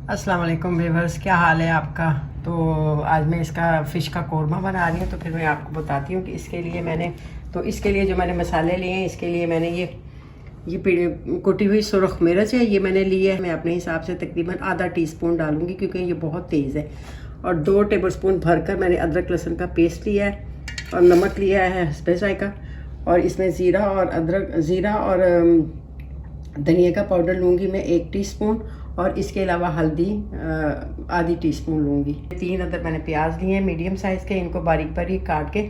अस्सलाम वालेकुम व्यूअर्स, क्या हाल है आपका। तो आज मैं इसका फ़िश का कोरमा बना रही हूँ। तो फिर मैं आपको बताती हूँ कि इसके लिए जो मैंने मसाले लिए हैं, इसके लिए मैंने ये कुटी हुई सुरख मिर्च है, ये मैंने ली है। मैं अपने हिसाब से तकरीबन आधा टीस्पून डालूँगी क्योंकि ये बहुत तेज़ है। और 2 टेबलस्पून भरकर मैंने अदरक लहसुन का पेस्ट लिया है और नमक लिया है हस्बे ज़ायक़ा। और इसमें ज़ीरा और धनिया का पाउडर लूँगी मैं 1 टीस्पून, और इसके अलावा हल्दी आधी टीस्पून लूँगी। 3 अदर मैंने प्याज लिए हैं मीडियम साइज़ के, इनको बारीक बारीक काट के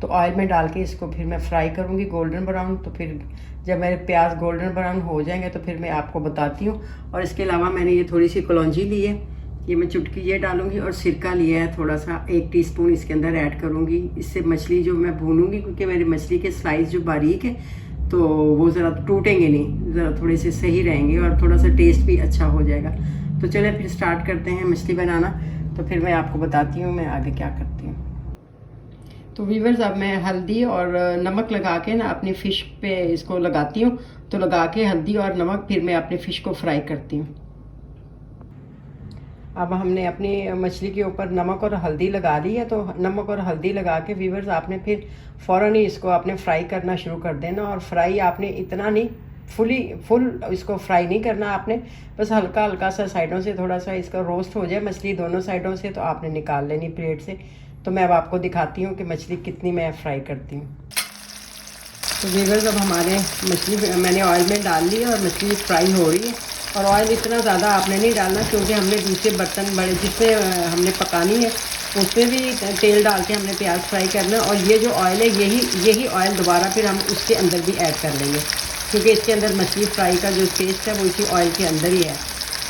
तो ऑयल में डाल के इसको फिर मैं फ्राई करूँगी गोल्डन ब्राउन। तो फिर जब मेरे प्याज गोल्डन ब्राउन हो जाएंगे तो फिर मैं आपको बताती हूँ। और इसके अलावा मैंने ये थोड़ी सी कलौंजी ली है, ये मैं चुटकी ये डालूँगी, और सिरका लिया है थोड़ा सा 1 टीस्पून इसके अंदर ऐड करूँगी। इससे मछली जो मैं भूनूँगी, क्योंकि मेरी मछली के स्लाइस जो बारीक है तो वो ज़रा टूटेंगे नहीं, ज़रा थोड़े से सही रहेंगे और थोड़ा सा टेस्ट भी अच्छा हो जाएगा। तो चलिए फिर स्टार्ट करते हैं मछली बनाना। तो फिर मैं आपको बताती हूँ मैं आगे क्या करती हूँ। तो व्यूअर्स, अब मैं हल्दी और नमक लगा के ना अपनी फ़िश पे इसको लगाती हूँ। तो लगा के हल्दी और नमक फिर मैं अपनी फ़िश को फ्राई करती हूँ। अब हमने अपनी मछली के ऊपर नमक और हल्दी लगा ली है। तो नमक और हल्दी लगा के व्यूअर्स आपने फिर फ़ौरन ही इसको आपने फ्राई करना शुरू कर देना। और फ्राई आपने इतना नहीं, फुल इसको फ्राई नहीं करना आपने, बस हल्का हल्का सा साइडों से थोड़ा सा इसका रोस्ट हो जाए मछली दोनों साइडों से, तो आपने निकाल लेनी प्लेट से। तो मैं अब आपको दिखाती हूँ कि मछली कितनी मैं फ्राई करती हूँ। तो व्यूअर्स, अब हमारे मछली मैंने ऑयल में डाल ली है और मछली फ्राई हो रही है। और ऑयल इतना ज़्यादा आपने नहीं डालना, क्योंकि हमने दूसरे बर्तन बड़े जिससे हमने पकानी है उसमें भी तेल डाल के हमने प्याज फ्राई करना है। और ये जो ऑयल है यही ऑयल दोबारा फिर हम उसके अंदर भी ऐड कर लेंगे, क्योंकि इसके अंदर मछली फ्राई का जो टेस्ट है वो इसी ऑयल के अंदर ही है।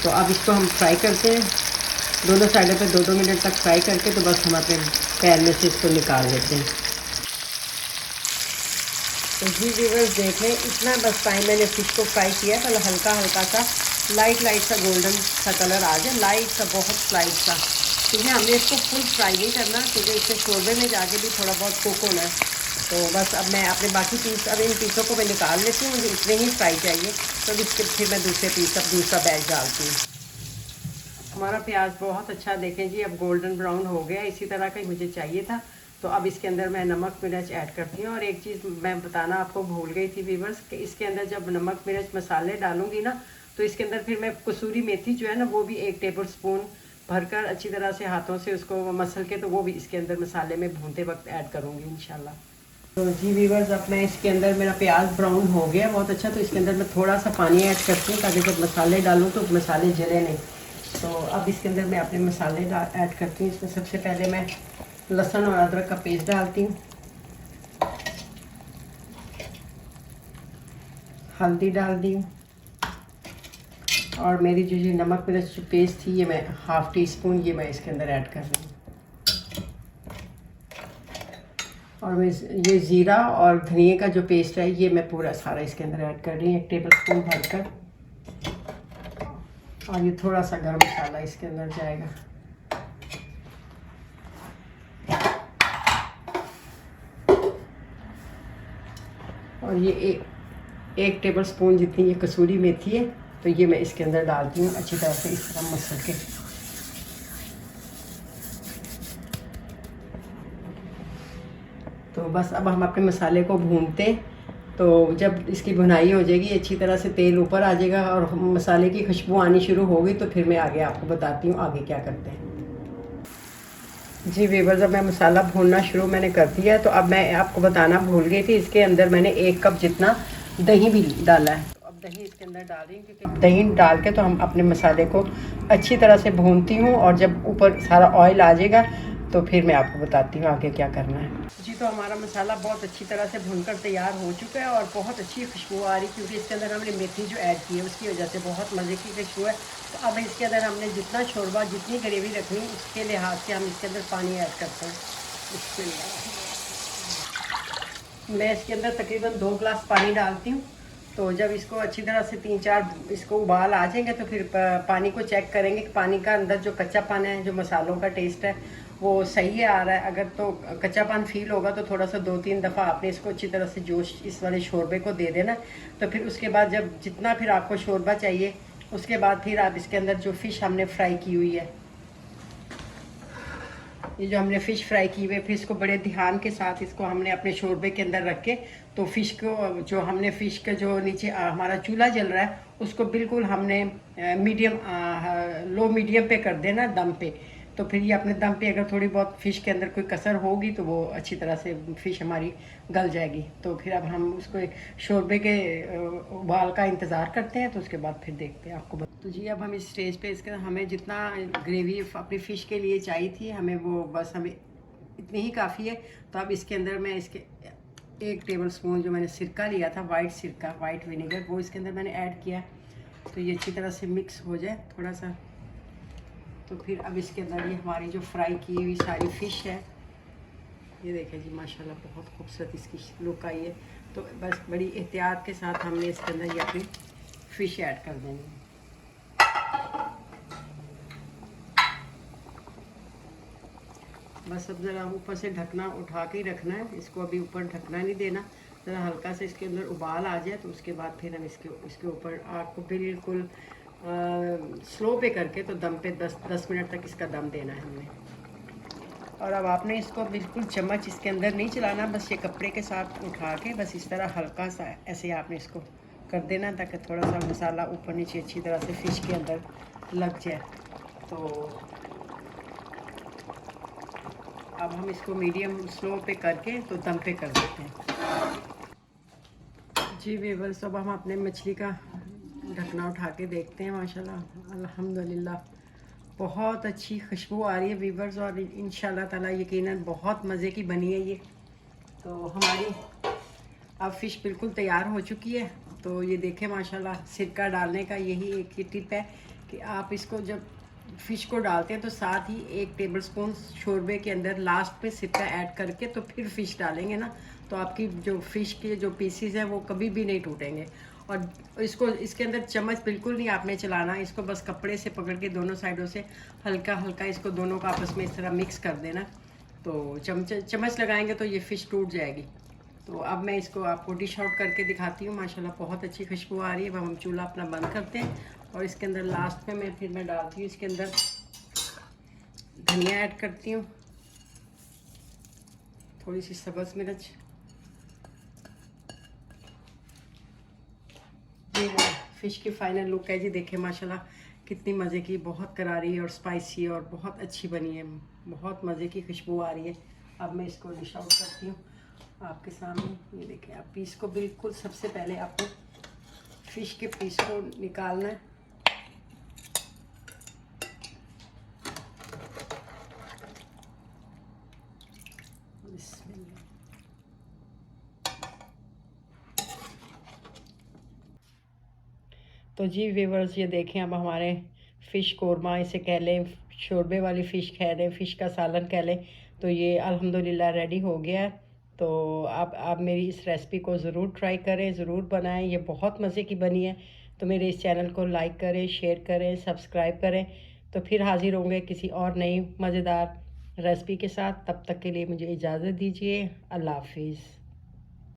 तो अब इसको हम फ्राई करते हैं दोनों साइडों पे 2-2 मिनट तक फ्राई करके, तो बस हम अपने पैन में से इसको निकाल लेते हैं। तो जी व्यूअर्स, देख लें इतना बस टाइम मैंने फ़िश को फ्राई किया, तो हल्का हल्का सा लाइट सा गोल्डन सा कलर आ जाए, लाइट सा, बहुत स्लाइट सा। क्योंकि हमने इसको फुल फ्राई नहीं करना, क्योंकि इससे शोरबे में जाके भी थोड़ा बहुत कुक होना है। तो बस अब मैं अपने बाकी पीस, अब इन पीसों को मैं निकाल लेती हूँ, मुझे इतने ही फ्राई चाहिए। तो इसके फिर मैं दूसरे पीस अब दूसरा बैच डालती हूँ। हमारा प्याज बहुत अच्छा, देखें जी, अब गोल्डन ब्राउन हो गया, इसी तरह का ही मुझे चाहिए था। तो अब इसके अंदर मैं नमक मिर्च ऐड करती हूँ। और एक चीज़ मैं बताना आपको भूल गई थी व्यूअर्स, कि इसके अंदर जब नमक मिर्च मसाले डालूंगी ना, तो इसके अंदर फिर मैं कसूरी मेथी जो है ना, वो भी 1 टेबलस्पून भरकर अच्छी तरह से हाथों से उसको मसल के, तो वो भी इसके अंदर मसाले में भूनते वक्त ऐड करूँगी इंशाल्लाह। तो जी व्यूअर्स, अब मैं इसके अंदर, मेरा प्याज ब्राउन हो गया बहुत अच्छा, तो इसके अंदर मैं थोड़ा सा पानी ऐड करती हूँ, ताकि जब मसाले डालूँ तो मसाले जले नहीं। तो अब इसके अंदर मैं अपने मसाले ऐड करती हूँ। इसमें सबसे पहले मैं लहसुन और अदरक का पेस्ट डालती हूँ, हल्दी डाल दी हूँ, और मेरी जो ये नमक मिर्च पेस्ट थी ये मैं 1/2 टीस्पून ये मैं इसके अंदर ऐड कर रही हूँ। और मैं ये ज़ीरा और धनिया का जो पेस्ट है ये मैं पूरा सारा इसके अंदर ऐड कर रही हूँ, 1 टेबलस्पून भरकर। और ये थोड़ा सा गरम मसाला इसके अंदर जाएगा। और ये एक टेबलस्पून जितनी ये कसूरी मेथी है, तो ये मैं इसके अंदर डालती हूँ अच्छी तरह से इस तरह मसल के। तो बस अब हम अपने मसाले को भूनते, तो जब इसकी भुनाई हो जाएगी अच्छी तरह से, तेल ऊपर आ जाएगा और मसाले की खुशबू आनी शुरू होगी, तो फिर मैं आगे आपको बताती हूँ आगे क्या करते हैं। जी व्यूअर्स, जब मैं मसाला भूनना शुरू मैंने कर दिया, तो अब मैं आपको बताना भूल गई थी, इसके अंदर मैंने 1 कप जितना दही भी डाला है। तो अब दही इसके अंदर डाल रही हूँ, क्योंकि दही डाल के तो हम अपने मसाले को अच्छी तरह से भूनती हूँ, और जब ऊपर सारा ऑयल आ जाएगा तो फिर मैं आपको बताती हूँ आगे क्या करना है। जी, तो हमारा मसाला बहुत अच्छी तरह से भूनकर तैयार हो चुका है, और बहुत अच्छी खुशबू आ रही, क्योंकि इसके अंदर हमने मेथी जो ऐड की है उसकी वजह से बहुत मज़े की खुशबू है। तो अब इसके अंदर हमने जितना शोरबा, जितनी ग्रेवी रखनी उसके लिहाज से हम इसके अंदर पानी ऐड करते हैं। मैं इसके अंदर तकरीबन 2 गिलास पानी डालती हूँ। तो जब इसको अच्छी तरह से 3-4 इसको उबाल आ जाएंगे, तो फिर पानी को चेक करेंगे कि पानी का अंदर जो कच्चापन है, जो मसालों का टेस्ट है वो सही है, आ रहा है। अगर तो कच्चापन फील होगा तो थोड़ा सा 2-3 दफ़ा आपने इसको अच्छी तरह से जोश इस वाले शोरबे को दे देना। तो फिर उसके बाद जब जितना फिर आपको शोरबा चाहिए उसके बाद फिर आप इसके अंदर जो फ़िश हमने फ्राई की हुई है, ये जो हमने फ़िश फ्राई की हुई है, फिर इसको बड़े ध्यान के साथ इसको हमने अपने शोरबे के अंदर रख के, तो फ़िश को जो हमने फ़िश का जो नीचे हमारा चूल्हा जल रहा है उसको बिल्कुल हमने मीडियम लो मीडियम पे कर देना, दम पे। तो फिर ये अपने दम पे अगर थोड़ी बहुत फ़िश के अंदर कोई कसर होगी तो वो अच्छी तरह से फ़िश हमारी गल जाएगी। तो फिर अब हम उसको शोरबे के उबाल का इंतज़ार करते हैं, तो उसके बाद फिर देखते हैं आपको। तो जी अब हम इस स्टेज पे इसके हमें जितना ग्रेवी अपनी फ़िश के लिए चाहिए थी हमें, वो बस हमें इतनी ही काफ़ी है। तो अब इसके अंदर मैं इसके 1 टेबल स्पून जो मैंने सिरका लिया था, वाइट सिरका, वाइट विनेगर, वो इसके अंदर मैंने ऐड किया। तो ये अच्छी तरह से मिक्स हो जाए थोड़ा सा। तो फिर अब इसके अंदर ये हमारी जो फ्राई की हुई सारी फ़िश है, ये देखें जी माशाल्लाह बहुत खूबसूरत इसकी लुक आई है। तो बस बड़ी एहतियात के साथ हमने इसके अंदर ये अपनी फ़िश ऐड कर देनी है। बस अब ज़रा ऊपर से ढकना उठा के ही रखना है, इसको अभी ऊपर ढकना नहीं देना। ज़रा हल्का से इसके अंदर उबाल आ जाए तो उसके बाद फिर हम इसके ऊपर आग को बिल्कुल स्लो पे करके, तो दम पे 10 मिनट तक इसका दम देना है हमने। और अब आपने इसको बिल्कुल चम्मच इसके अंदर नहीं चलाना, बस ये कपड़े के साथ उठा के बस इस तरह हल्का सा ऐसे आपने इसको कर देना, ताकि थोड़ा सा मसाला ऊपर नीचे अच्छी तरह से फ़िश के अंदर लग जाए। तो अब हम इसको मीडियम स्लो पे करके तो दम पे कर देते हैं। जी व्यूअर्स, अब हम अपने मछली का ढकना उठा के देखते हैं। माशाल्लाह अल्हम्दुलिल्लाह बहुत अच्छी खुशबू आ रही है व्यूअर्स, और इंशाल्लाह ताला यकीनन बहुत मज़े की बनी है ये। तो हमारी अब फ़िश बिल्कुल तैयार हो चुकी है। तो ये देखें माशाल्लाह, सिरका डालने का यही एक ही टिप है कि आप इसको जब फ़िश को डालते हैं तो साथ ही 1 टेबल स्पून शोरबे के अंदर लास्ट पे सिरका ऐड करके तो फिर फ़िश डालेंगे ना, तो आपकी जो फ़िश के जो पीसीज हैं वो कभी भी नहीं टूटेंगे। और इसको इसके अंदर चम्मच बिल्कुल नहीं आपने चलाना, इसको बस कपड़े से पकड़ के दोनों साइडों से हल्का हल्का इसको दोनों को आपस में इस तरह मिक्स कर देना। तो चम्मच लगाएंगे तो ये फ़िश टूट जाएगी। तो अब मैं इसको आपको डिश आउट करके दिखाती हूँ। माशाल्लाह बहुत अच्छी खुशबू आ रही है। अब हम चूल्हा अपना बंद करते हैं और इसके अंदर लास्ट में मैं डालती हूँ, इसके अंदर धनिया ऐड करती हूँ, थोड़ी सी सब्ज़ मिर्च। ये फ़िश की फाइनल लुक है जी, देखें माशाल्लाह कितनी मज़े की, बहुत करारी और स्पाइसी और बहुत अच्छी बनी है, बहुत मज़े की खुशबू आ रही है। अब मैं इसको डिश आउट करती हूँ आपके सामने। ये देखें, आप पीस को बिल्कुल सबसे पहले आपको फ़िश के पीस को निकालना है। तो जी व्यूअर्स, ये देखें अब हमारे फ़िश कोरमा इसे कह लें, शोरबे वाली फ़िश कह लें, फ़िश का सालन कह लें, तो ये अल्हम्दुलिल्लाह रेडी हो गया है। तो आप मेरी इस रेसिपी को ज़रूर ट्राई करें, ज़रूर बनाएं, ये बहुत मज़े की बनी है। तो मेरे इस चैनल को लाइक करें, शेयर करें, सब्सक्राइब करें। तो फिर हाज़िर होंगे किसी और नई मज़ेदार रेसिपी के साथ। तब तक के लिए मुझे इजाज़त दीजिए। अल्लाह हाफिज़।